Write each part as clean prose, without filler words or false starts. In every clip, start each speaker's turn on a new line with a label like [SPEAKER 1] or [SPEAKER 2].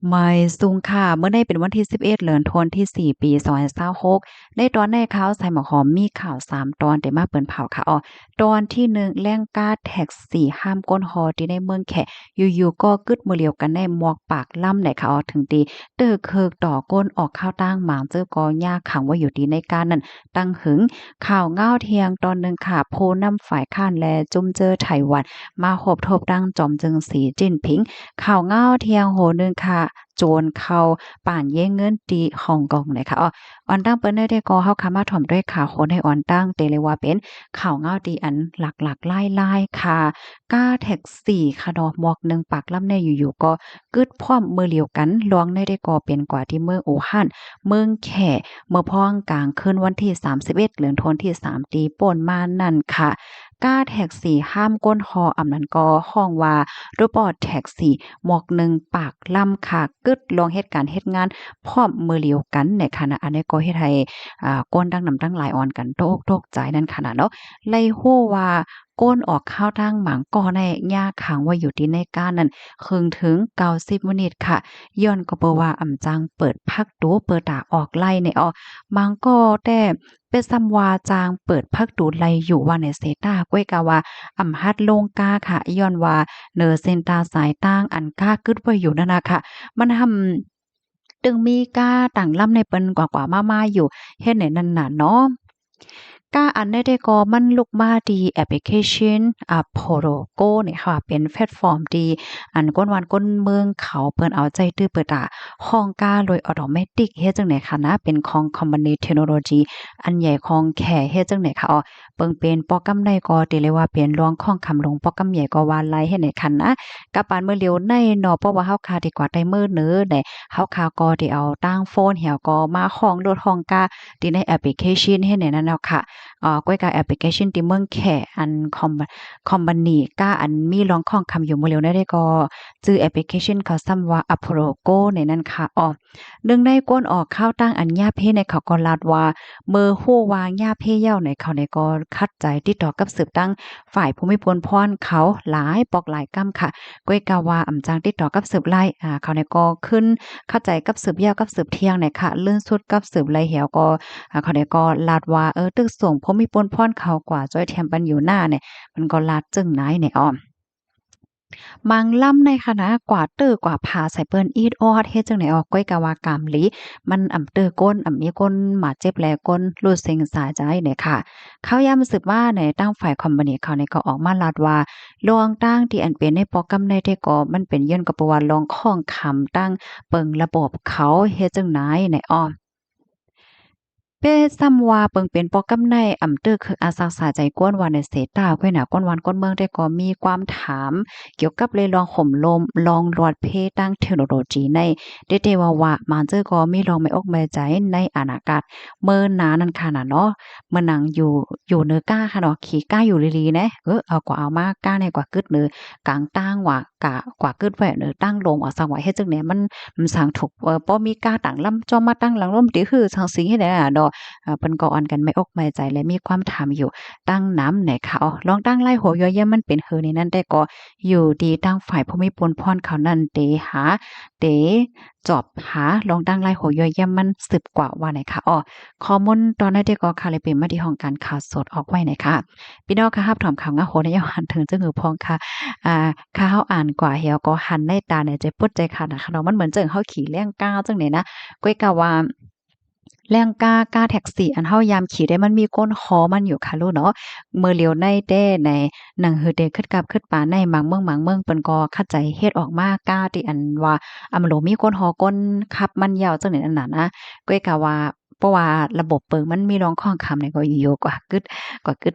[SPEAKER 1] ไม่สูงค่ะเมื่อได้เป็นวันที่11เดือนธันวาคมที่4ปี2026ได้ตอนในข่าวใส่หมอหอมมีข่าว3ตอนได้มาเปิ้นเผาค่ะตอนที่1แรงกาแท็กซี่ห้ามก้นฮอที่ในเมืองแขอยู่ๆก็กึดมือเลียวกันในหมวกปากล่ำไหนค่ะถึงตีเตอเคิกต่อก้นออกข้าวตั้งหมางเจอก็ยากขังไว้อยู่ดีในการนั้นตั้งหึงข่าวง้าวเที่ยงตอนหนึ่งค่ะโพนำฝ่ายค้านและจุ่มเจอไต้หวันมาหบทบดังจอมจึงสีจิ้นผิงข่าวง้าวเที่ยงโหนึงค่ะ โจรเข้าป่านแย่งเงินตีฮ่องกงนะคะออนตั้งเปิ้นได้ก็เฮาคามาถ่อมด้วยข่าวคนให้ออนตั้งเตเลยว่าเป็นข่าวเงาตีอันหลักๆไล่ๆค่ะก้าแท็กซี่ค่ะดอกหมวกหนึ่งปากลำในอยู่ๆก็กึดพร้อมมือเลียวกันลวงได้ก็เป็นกว่าที่เมืองอู่ฮั่นเมืองแข่เมื่อพ้องกลางคืนวันที่31เดือนธันวาคมที่3ตีป่นมานั่นค่ะก้าแท็กซี่ห้ามก้นฮออำนั้นก็ห้องว่าโรบอตแท็กซี่หมวกหนึ่งปากล่ำค่ะกึดลองเหตุการณ์เฮ็ดงานพร้อมมือเลียวกันในขณะอันนี้ก็เฮ็ดให้ก้นดังนำตั้งหลายออนกันโตกใจนั่นขนาดเนาะไล่ฮู้ว่าก้นออกข้าวทางหมางก่อในยาขังไว้อยู่ที่ในการนั้นครึ่งถึง90มินิตค่ะย้อนก็เปว่าอำจังเปิดพักดูเปิดตาออกไล่ในมังก็แต่เป็นซำว่าจางเปิดพักดูไลอยู่ว่าในเซตาก้วยกะว่าอำหัดลงกาค่ะย้อนว่าเนอเซนตาสายตั้งอันกากึดไว้อยู่นั่นน่ะค่ะมันทำตึงมีกาต่างลำในเปิ้นกว่าๆมาๆอยู่เฮ็ดให้นั่นน่ะเนาะกาอันได้ก็มันลุกมาดีแอปพลิเคชันPodogo เนี่ยค่ะเป็นแพลตฟอร์มดีอันก้นวันก้นเมืองเขาเปิ้นเอาใจตื้อเปิดห้องกาโดยออโตเมติกเฮ็ดจังได๋ค่ะนะเป็นของ Company Technology อันใหญ่ของแค่เฮ็ดจังได๋ค่ะเปิงเป็นโปรแกรมใดก็ติเลยว่าเป็นรองของคำลงโปรแกรมใหญ่ก็ว่าหลายเฮ็ดให้คันนะกะปานมื้อเร็วในเนาะเพราะว่าเฮาคาดีกว่าได้มื้อเน้อได้เฮาคาก็ได้เอาตั้งโฟนเหี่ยวก็มาห้องโลดห้องกาที่ในแอปพลิเคชันเฮ็ดให้นั่นแล้วค่ะก้อยกาแอปพลิเคชันที่เมืองแค่อันคอมบานีก้าอันมีรองของคำอยู่มื้อเร็วได้ก็ชื่อแอปพลิเคชันเขาซ้ำว่า Apolloในนั้นค่ะหนึ่งในก้นออกข้าวตั้งอันยาเพในเขาก็ลาดว่าเมื่อฮู้ว่ายาเพเย้าในเขาในก็คัดใจติดต่อกับสืบตั้งฝ่ายภูมิพลพรเขาหลายปอกหลายกำค่ะก้อยกาว่าอำจางติดต่อกับสืบไล่เขาในก็ขึ้นเข้าใจกับสืบยาวกับสืบเที่ยงในค่ะลื่นสุดกับสืบไล่เหี่ยวก็เขาได้ก็ลาดว่าตึกส่งภูมิพลพรเขากว่าจ้อยแถมปันอยู่หน้าเนี่ยมันก็ลาดจึงไหนเนี่ยมังล่ำในคณะกว่าตื้อกว่าผาใส่เปิ้นอีดออดเฮ็ดจังได๋ก้อยกะว่ากามหลีมันอำเตื้อก้นมีก้นหมาเจ็บแลก้นรู้เซ็งสาใจเนี่ยค่ะเขาย้ำสึกว่าในตั้งฝ่ายคอมพานีเขานี่ก็ออกมาลาดว่าลวงตั้งที่อันเป็นในโปรแกรมใดที่ก็มันเป็นย้อนกับว่าลองข้องคำตั้งเปิงระบบเขาเฮ็ดจังไหนเนี่ยเป้ซ้ำว่าเปิงเป็นปอกำในอำเตอคืออาซักษาใจกวนว่าในเสตา้วยน่ะก้นวันก้นเมืองได้ก็มีความถามเกี่ยวกับเลยลองห่มลมลองรอดเพตั้งเทคโนโลยีในเดว่ามันเจอก็มีลองไม่อกไม่ใจในอนาคตเมื่อนานั่นค่ะน่ะเนาะเมื่อนังอยู่เนื้อก้าค่ะเนาะขี่ก้าอยู่ลีๆนะเอากว่าเอามาก้าในกว่ากึดเนื้อกลางตั้งว่ากะกว่ากึดไว้เนื้อตั้งลงสังไว้เฮ็ดจังได๋มันสร้างถูกบ่มีก้าตั้งลำจอมมาตั้งหลังลมติคือจังซี่เฮ็ดได้อะดอก เพิ่นก็อ่อนกันไม่อกไม่ใจและมีความถามอยู่ตั้งน้ำไหนคะลองตั้งไล่หัวย่อยๆมันเป็นหือในนั้นได้ก็อยู่ดีตั้งฝ่ายภูมิพลพรเขานั่นเตหาเตจอบหาลองตั้งไล่หัวย่อยๆมันสืบกว่าว่าไหนคะข้อมูลตอนนั้นได้ก็ค่ะเลยเป็นมาที่ห้องการข่าวสดออกไว้นะคะพี่น้องค่ะรับถอมข่าวงาโหนยหันถึงจังหือพองค่ะค่าเฮาอ่านกว่าเหี่ยวก็หันในตาเนี่ยใจปุดใจขาดนะคะเนาะมันเหมือนจังเฮาขี่แล่งก้าวจังได๋นะก้อยกะว่า แรงกล้าแท็กซี่อันเฮายามขี่ได้มันมีก้นคอมันอยู่ค่ะลูกเนาะมื้อเหลียวในเด้ในหนังหือเดคึดกับคึดปานในบางเมืองเปิ้นก็เข้าใจเฮ็ดออกมากล้าที่อันว่ามันโหลมีก้นฮอก้นคับมันยาวจังได๋นั่นน่ะนะก้อยกะว่าเพราะว่าระบบเปิงมันมีรองข้องคำเนี่ยก็อยู่ๆกว่า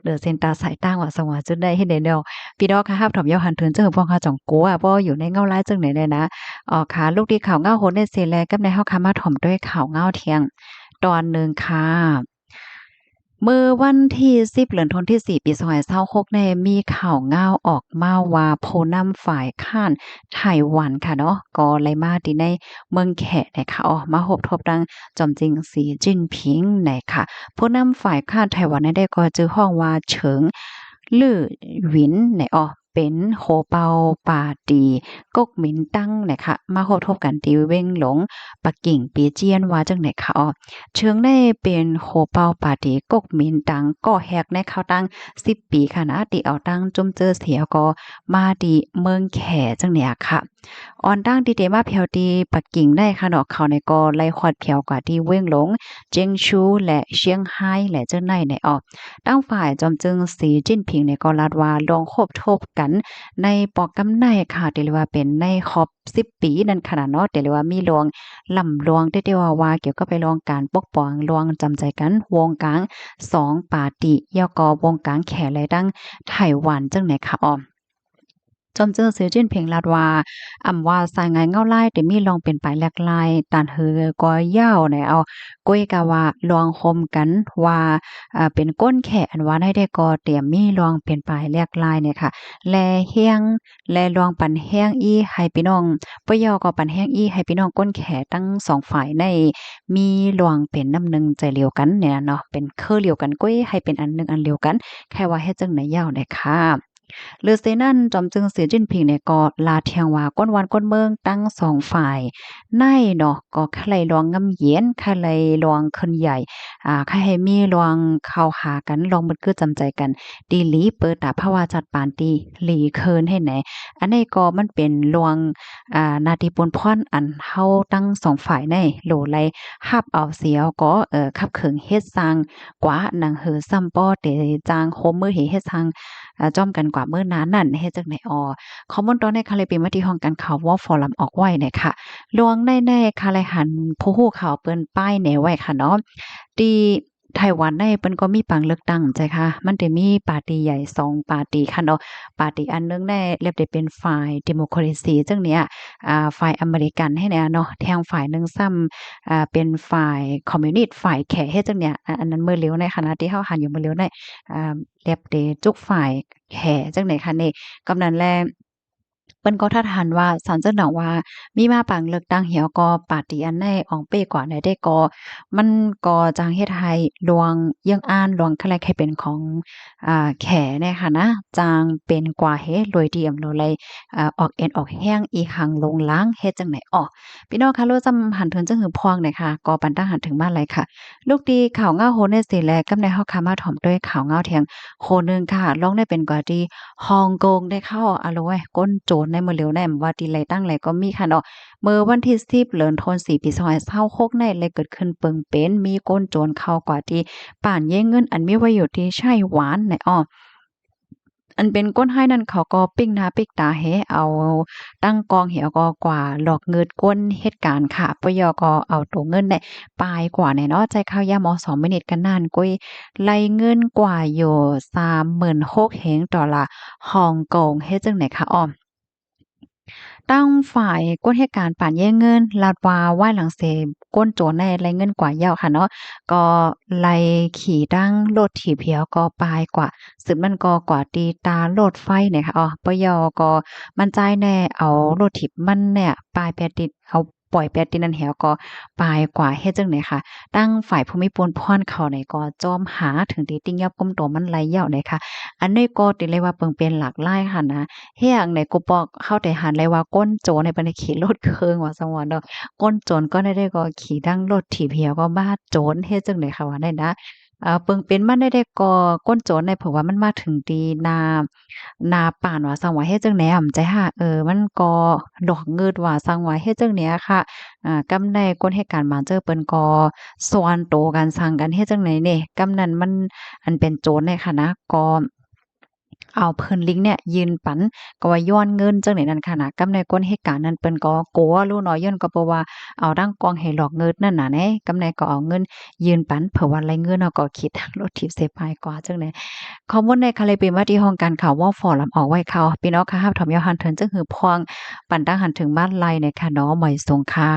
[SPEAKER 1] เดอเซ็นตาสายตั้งว่าสว่าจุดได้เฮ็ดได้แล้วพี่น้องค่ะรับถอมยอหันเทินเจิ้งพ่อค่ะจ่องกัวบ่อยู่ในเงาลายจังได๋เลยนะค่ะลูกที่ข่าวเงาโหนได้เสแลกับในเฮาค่ะมาถ่อมด้วยข่าวเงาเที่ยง ตอนหนึ่งค่ะเมื่อวันที่10เดือนธันวาคมที่4ปี2026เนี่ยมีข่าวง่าวออกมาว่าผู้นำฝ่ายค้านไต้หวันค่ะเนาะก็เลยมาที่ในเมืองแขนะคะมาพบทบดังจอมจริงสีจิ้นผิงนะคะผู้นำฝ่ายค้านไต้หวันได้ก็จื้อฮ้องว่าเฉิงลื่อหวินเนี่ย เป็นโหเปาป่าตีกกหมินตั้งนะคะมาโหทบกันตีเว้งหลงปักกิ่งปีเจียนว่าจังไหนคะอ๋อเชิงได้เป็นโหเปาป่าตีกกหมินตังก็แฮกในเขาตั้ง10ปีค่ะนะตีเอาตั้งจุ่มเจอเสียก็มาดีเมืองแขจังเนี่ยค่ะออนตั้งดีเดมาเพียวตีปักกิ่งได้ค่ะดอกเขาในก็ไล่คอดเพียวกว่าที่เว้งหลงเจียงชูและเชียงไฮ้และเจ้าในในออกตั้งฝ่ายจอมจึงสีจิ้นผิงในก็ลาดว่าลองคบทบกันในปอกกำไนค่ะเรียกว่าเป็นในครอบ10ปีนั่นขนาดเนาะเรียกว่ามีลวงลำลวงได้ว่าเกี่ยวกับไปลองการปกป้องลวงจำใจกันวงกลาง2ปาติยอกอวงกลางแขและดังไต้หวันจังไหนค่ะออมจอมเจอเสือจิ้นเพียงลาดว่าว่าสายงานเงาไล่แต่มีลองเป็นปลายแหลกลายตานเฮือก็ยาวในเอาก้อยกะว่าลองคมกันว่าเป็นก้นแขอันว่าได้ก็เตรียมมีลองเป็นปลายแหลกลายเนี่ยค่ะแลเฮียงแลลองปันแห้งอีให้พี่น้องปยอก็ปันแห้งอีให้พี่น้องก้นแขทั้ง2ฝ่ายในมีลองเป็นน้ำหนึ่งใจเดียวกันเนี่ยเนาะเป็นคือเดียวกันก้อยให้เป็นอันหนึงอันเดียวกันแค่ว่าเฮ็ดจังไหนยาวเนี่ยค่ะหรือเซนั่นจอมจึงเสียจิ้นผิงเนี่ยก็ลาเทียงว่าก้นวันก้นเมืองตั้ง2ฝ่ายในเนาะก็ใครลองงำเย็นใครลองขึ้นใหญ่ใครให้มีลองเข้าหากันลองมันคือจำใจกันดีหลีเปิดตาภาวะจัดปานตีหลีเคินให้ไหนอันนี้ก็มันเป็นลวงนาทีปนพรอันเฮาตั้ง2ฝ่ายในโหลไลฮับเอาเสียวก็ขับเขิงเฮ็ดสร้างกว่าหนังหือซ้ำป้อเตจางโคมมือเฮ็ดสร้างจ้อมกันกว่าเมื่อนานนั่นเฮ็ดจังไหนคอมมอนตอนในคาเลยเป็นมาที่ห้องการข่าวว่าฟอรัมออกไว้เนี่ยค่ะลวงในคาเลยหันผู้ฮู้ข่าวเปิ้นป้ายแหนไว้ค่ะเนาะที่ไต้หวันในเปิ้นก็มีปังเลือกตั้งใจค่ะมันจะมีปาร์ตี้ใหญ่2ปาร์ตี้ค่ะเนาะปาร์ตี้อันหนึงได้เรียกได้เป็นฝ่ายดิโมคราซีจังเนี้ยฝ่ายอเมริกันให้แน่เนาะแทงฝ่ายหนึงซ้ำเป็นฝ่ายคอมมิวนิสต์ฝ่ายแขเฮ็ดจังเนี้ยอันนั้นมื้อเหลียวในขณะที่เฮาหันอยู่มื้อเหลียวในเรียบเดจุกฝ่ายแขจังไหนคะนี่กำนั้นแลเปิ้นก็ทัดหันว่าศาลเจ้าหนังว่ามีมาปังเลือกตั้งเหี่ยวก็ปาร์ตี้อันใดอองเป้กว่าไหนได้ก็มันก็จังเฮ็ดให้ลวงเยื่องอ้านลวงคะแลกให้เป็นของแขเนี่ยค่ะนะจางเป็นกว่าเฮ็ดโดยที่อำโลเลยออกเอ็นออกแห้งอีหังลงล้างเฮ็ดจังไหนอ้อพี่น้องคะรู้จำหันถึงจังหือพวงหน่อยค่ะก็ปันตั้งหันถึงมาเลยค่ะลูกดีข่าวเงาโหนในสิแลกำในเฮาคามาถ่อมด้วยข่าวเงาเทียงโหนึงค่ะลองได้เป็นกว่าที่ฮ่องกงได้เข้าอะโลยก้นโจรในมื้อเหลียวแน่ว่าที่ไรตั้งไรก็มีค่ะเนาะเมื่อวันที่10เดือนธันวาคมปี2526ในเลยเกิดขึ้นเปิงเป็นมีก้นโจรเข้ากว่าที่ป่านแย่งเงินอันมีไว้อยู่ที่ไช่หวานในอันเป็นก้นให้นั่นเขาก็ปิ้งหน้าปิ้งตาให้เอาตั้งกองเหี่ยวก็กว่าหลอกเงินก้นเหตุการณ์ค่ะปยก็เอาตัวเงินเนี่ยปลายกว่าแน่เนาะใจข้าวยาม2มินิทกันนานกุ้ยไล่เงินกว่าอยู่36,000เฮงดอลลาร์ฮ่องกงเฮ็ดจังไหนคะตั้งฝ่ายก้นเหตุการณ์ปานแย่งเงินลาดว่าไหว้หลังเสก้นโจรในไล่เงินกว่าเหย้าค่ะเนาะก็ไล่ขี่ตั้งรถถีบเหี่ยวก็ปลายกว่าสืบมันก็กว่าตีตารถไฟเนี่ยค่ะปยก็มั่นใจแน่เอารถถีบมันเนี่ยปลายแปดติดเอาปล่อยแปดติดนั่นแหวก็ปลายกว่าเฮ็ดจังได๋ค่ะตั้งฝ่ายภูมิพลพรเขาเนี่ยก็จอมหาถึงที่ติ้งยับก้มโตมันไหลเหย้าเนี่ยค่ะอันนี้ก็ติเลยว่าเปิงเป็นหลากหลายค่ะนะ เฮียงในกูปอกเข้าแต่หันเลยว่าก้นโจรในบัดนี้ขี่รถเคิงว่าซังว่าเนาะก้นโจรก็ได้ก็ขี่ดังรถถีบเหี่ยวก็มาโจรเฮ็ดจั่งใดค่ะว่าได้นะเปิงเป็นมันได้ก็ก้นโจรในเพราะว่ามันมาถึงตีนาป่านว่าซังว่าเฮ็ดจั่งแหนอำใจค่ะมันก็ดอกเงิดว่าซังว่าเฮ็ดจั่งแหนค่ะกำใดคนเหตุการณ์มาเจอเปิ้นก็ส่วนโตกันสั่งกันเฮ็ดจั่งใดแหน่กำนั้นมันอันเป็นโจรเนี่ยค่ะนะก็เอาเพิ่นลิงเนี่ยยืนปันก็ว่าย้อนเงินจังได๋นั่นค่ะนะกำในก้นเหตุการณ์นั้นเปิ้นก็กลัวรู้น้อยย้อนก็เพราะว่าเอาดังกองให้หลอกเงินนั่นน่ะแหน่กำในก็เอาเงินยืนปันเผื่อว่าไรเงินเนาะก็คิดรถทิพย์เสพายกว่าจังได๋ข้อมูลในคาเลเป็นว่าที่ห้องการข่าวว่าฟอรัมออกไว้ข่าวพี่น้องค่ะรับถอมยอหันเถินจึงหือพวงปันตั้งหันถึงบ้านไลในค่ะเนาะหมอยสงค่ะ